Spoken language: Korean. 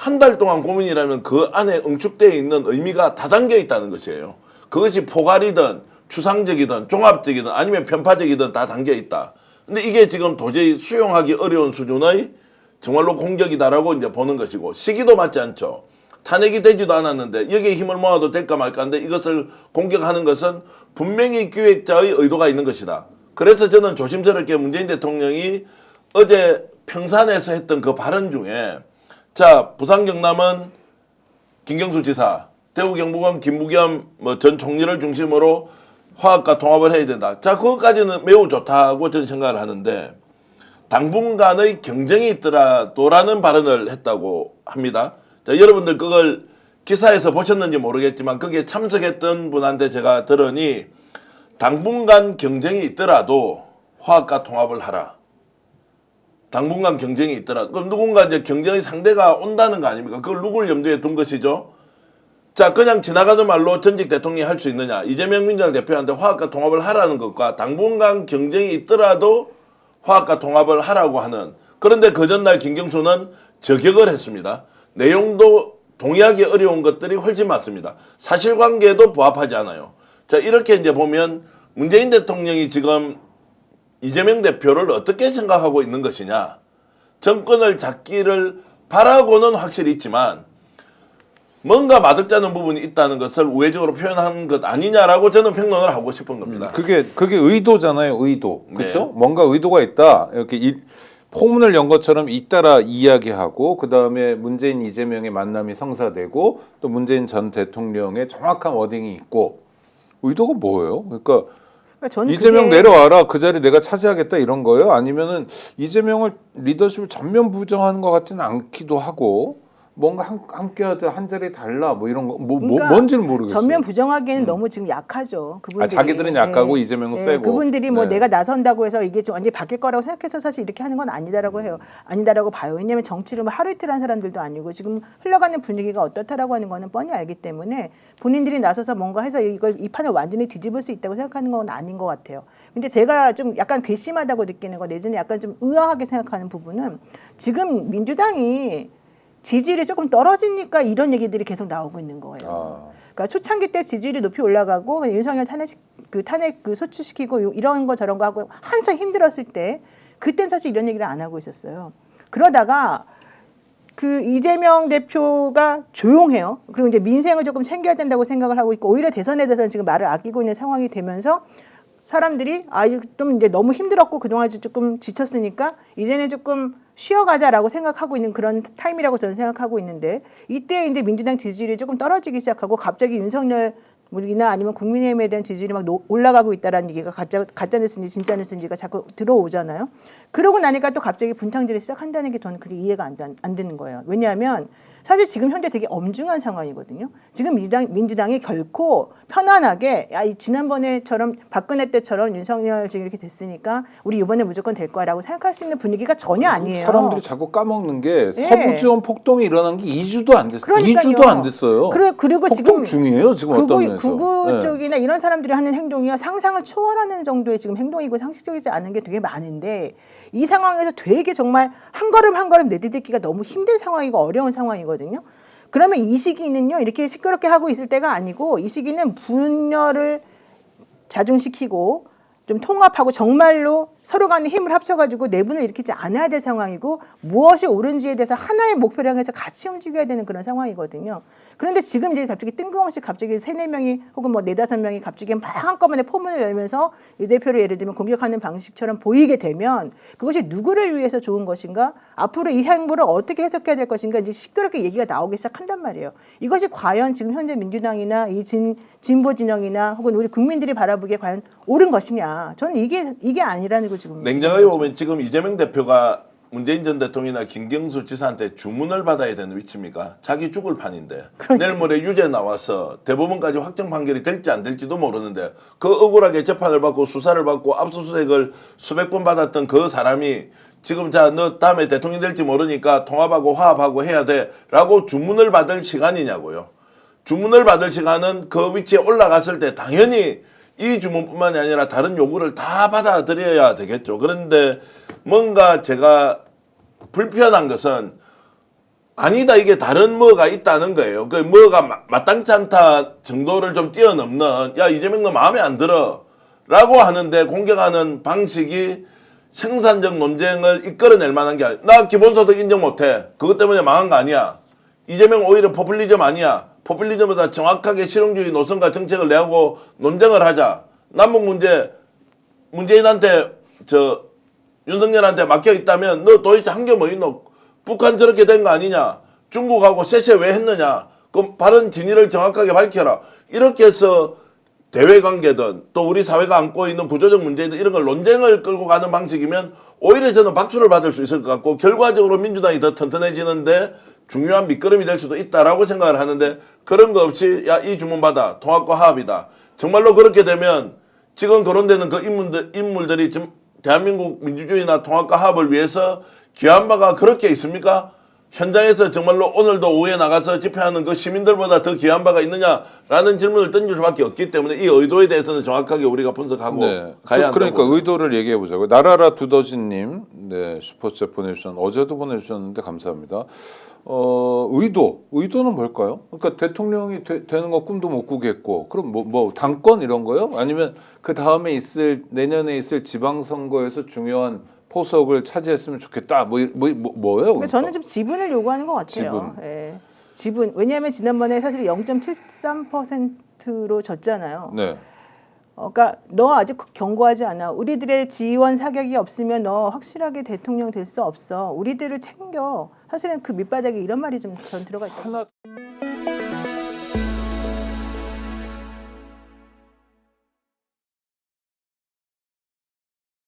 한 달 동안 고민이라면 그 안에 응축되어 있는 의미가 다 담겨 있다는 것이에요. 그것이 포괄이든 추상적이든 종합적이든 아니면 편파적이든 다 담겨 있다. 근데 이게 지금 도저히 수용하기 어려운 수준의 정말로 공격이다라고 이제 보는 것이고, 시기도 맞지 않죠. 탄핵이 되지도 않았는데 여기에 힘을 모아도 될까 말까인데 이것을 공격하는 것은 분명히 기획자의 의도가 있는 것이다. 그래서 저는 조심스럽게 문재인 대통령이 어제 평산에서 했던 그 발언 중에, 자, 부산 경남은 김경수 지사, 대구 경북은 김부겸 전 총리를 중심으로 화합과 통합을 해야 된다. 자, 그것까지는 매우 좋다고 저는 생각을 하는데, 당분간의 경쟁이 있더라도라는 발언을 했다고 합니다. 자, 여러분들 그걸 기사에서 보셨는지 모르겠지만 거기에 참석했던 분한테 제가 들으니, 당분간 경쟁이 있더라도 화합과 통합을 하라. 당분간 경쟁이 있더라도. 그럼 누군가 이제 경쟁의 상대가 온다는 거 아닙니까? 그걸 누굴 염두에 둔 것이죠? 자, 그냥 지나가는 말로 전직 대통령이 할 수 있느냐. 이재명 민주당 대표한테 화합과 통합을 하라는 것과 당분간 경쟁이 있더라도 화합과 통합을 하라고 하는. 그런데 그 전날 김경수는 저격을 했습니다. 내용도 동의하기 어려운 것들이 훨씬 많습니다. 사실관계도 부합하지 않아요. 자, 이렇게 이제 보면 문재인 대통령이 지금 이재명 대표를 어떻게 생각하고 있는 것이냐. 정권을 잡기를 바라고는 확실히 있지만 뭔가 마득자는 부분이 있다는 것을 우회적으로 표현한 것 아니냐라고 저는 평론을 하고 싶은 겁니다. 그게 의도잖아요, 의도. 그렇죠? 네. 뭔가 의도가 있다. 이렇게 포문을 연 것처럼 잇따라 이야기하고, 그 다음에 문재인 이재명의 만남이 성사되고, 또 문재인 전 대통령의 정확한 워딩이 있고, 의도가 뭐예요? 그러니까 저는 이재명 내려와라, 그 자리 내가 차지하겠다 이런 거예요? 아니면은 이재명을 리더십을 전면 부정하는 것 같지는 않기도 하고, 뭔가 함께하자, 한 자리 달라, 뭐 이런 거, 그러니까 뭔지는 모르겠어요. 전면 부정하기에는 너무 지금 약하죠. 그분들이. 자기들은 약하고 이재명은 세고. 그분들이 뭐 네. 내가 나선다고 해서 이게 좀 완전히 바뀔 거라고 생각해서 사실 이렇게 하는 건 아니다라고 해요. 아니다라고 봐요. 왜냐하면 정치를 뭐 하루 이틀 한 사람들도 아니고 지금 흘러가는 분위기가 어떻다라고 하는 거는 뻔히 알기 때문에 본인들이 나서서 뭔가 해서 이걸 이 판을 완전히 뒤집을 수 있다고 생각하는 건 아닌 것 같아요. 근데 제가 좀 약간 괘씸하다고 느끼는 거, 내지는 약간 좀 의아하게 생각하는 부분은, 지금 민주당이 지지율이 조금 떨어지니까 이런 얘기들이 계속 나오고 있는 거예요. 그러니까 초창기 때 지지율이 높이 올라가고 윤석열 탄핵 소추시키고 이런 거 저런 거 하고 한참 힘들었을 때, 그땐 사실 이런 얘기를 안 하고 있었어요. 그러다가 그 이재명 대표가 조용해요. 그리고 이제 민생을 조금 챙겨야 된다고 생각을 하고 있고, 오히려 대선에 대해서는 지금 말을 아끼고 있는 상황이 되면서 사람들이 좀 이제 너무 힘들었고 그동안 조금 지쳤으니까 이제는 조금 쉬어가자라고 생각하고 있는 그런 타임이라고 저는 생각하고 있는데, 이때 이제 민주당 지지율이 조금 떨어지기 시작하고 갑자기 윤석열이나 아니면 국민의힘에 대한 지지율이 막 올라가고 있다라는 얘기가 가짜 뉴스인지 진짜 뉴스인지가 자꾸 들어오잖아요. 그러고 나니까 또 갑자기 분탕질을 시작한다는 게 저는 그게 이해가 안 되는 거예요. 왜냐하면 사실 지금 현재 되게 엄중한 상황이거든요. 지금 민주당이 결코 편안하게 지난번에처럼 박근혜 때처럼 윤석열 지금 이렇게 됐으니까 우리 이번에 무조건 될 거라고 생각할 수 있는 분위기가 전혀 아니에요. 사람들이 자꾸 까먹는 게 네. 서부지원 폭동이 일어난 게 2주도 안 됐어요. 그러니까요. 2주도 안 됐어요. 그리고 폭동 지금 중이에요, 지금 어떤 면에서. 구구 네. 쪽이나 이런 사람들이 하는 행동이 상상을 초월하는 정도의 지금 행동이고 상식적이지 않은 게 되게 많은데, 이 상황에서 되게 정말 한 걸음 한 걸음 내디디기가 너무 힘든 상황이고 어려운 상황이거든요. 그러면 이 시기는요, 이렇게 시끄럽게 하고 있을 때가 아니고, 이 시기는 분열을 자중시키고 좀 통합하고 정말로 서로 간에 힘을 합쳐가지고 내분을 일으키지 않아야 될 상황이고, 무엇이 옳은지에 대해서 하나의 목표를 향해서 같이 움직여야 되는 그런 상황이거든요. 그런데 지금 이제 갑자기 뜬금없이 갑자기 3-4명이 혹은 뭐 4-5명이 갑자기 막 한꺼번에 포문을 열면서 이 대표를 예를 들면 공격하는 방식처럼 보이게 되면, 그것이 누구를 위해서 좋은 것인가, 앞으로 이 행보를 어떻게 해석해야 될 것인가, 이제 시끄럽게 얘기가 나오기 시작한단 말이에요. 이것이 과연 지금 현재 민주당이나 이 진보 진영이나 혹은 우리 국민들이 바라보기에 과연 옳은 것이냐, 저는 이게 아니라는 거 지금. 냉정하게 보면 지금 이재명 대표가 문재인 전 대통령이나 김경수 지사한테 주문을 받아야 되는 위치입니까? 자기 죽을 판인데. 내일 모레 유죄 나와서 대법원까지 확정 판결이 될지 안 될지도 모르는데, 그 억울하게 재판을 받고 수사를 받고 압수수색을 수백 번 받았던 그 사람이 지금 자, 너 다음에 대통령 될지 모르니까 통합하고 화합하고 해야 돼 라고 주문을 받을 시간이냐고요. 주문을 받을 시간은 그 위치에 올라갔을 때 당연히 이 주문뿐만이 아니라 다른 요구를 다 받아들여야 되겠죠. 그런데 뭔가 제가 불편한 것은 아니다 이게 다른 뭐가 있다는 거예요. 그 뭐가 마땅치 않다 정도를 좀 뛰어넘는 야 이재명 너 마음에 안 들어 라고 하는데 공격하는 방식이 생산적 논쟁을 이끌어낼 만한 게 아니야. 나 기본소득 인정 못해. 그것 때문에 망한 거 아니야. 이재명 오히려 포퓰리즘 아니야. 포퓰리즘보다 정확하게 실용주의 노선과 정책을 내고 논쟁을 하자. 남북 문제 문재인한테 윤석열한테 맡겨 있다면 너 도대체 한 게 뭐 있노? 북한 저렇게 된 거 아니냐? 중국하고 쎄쎄 왜 했느냐? 그럼 바른 진위를 정확하게 밝혀라. 이렇게 해서 대외 관계든 또 우리 사회가 안고 있는 구조적 문제든 이런 걸 논쟁을 끌고 가는 방식이면 오히려 저는 박수를 받을 수 있을 것 같고 결과적으로 민주당이 더 튼튼해지는데 중요한 밑거름이 될 수도 있다라고 생각을 하는데 그런 거 없이 야 이 주문 받아 통합과 화합이다. 정말로 그렇게 되면 지금 거론되는 그 인물들이 지금 대한민국 민주주의나 통합과 화합을 위해서 귀한 바가 그렇게 있습니까? 현장에서 정말로 오늘도 오후에 나가서 집회하는 그 시민들보다 더 귀한 바가 있느냐라는 질문을 던질 수밖에 없기 때문에 이 의도에 대해서는 정확하게 우리가 분석하고 가야 한다고. 그러니까 의도를 얘기해 보자고요. 나라라 두더지님, 네 슈퍼챗 보내주셨는데 어제도 보내주셨는데 감사합니다. 의도는 뭘까요? 그러니까 대통령이 되는 거 꿈도 못 꾸겠고, 그럼 뭐 당권 이런 거요? 아니면 그 다음에 내년에 있을 지방선거에서 중요한 포석을 차지했으면 좋겠다. 뭐예요? 그러니까 저는 좀 지분을 요구하는 것 같아요. 예. 지분. 왜냐하면 지난번에 사실 0.73%로 졌잖아요. 네. 그러니까 너 아직 경고하지 않아. 우리들의 지원 사격이 없으면 너 확실하게 대통령 될 수 없어. 우리들을 챙겨. 사실은 그 밑바닥에 이런 말이 좀 전 들어가 있다.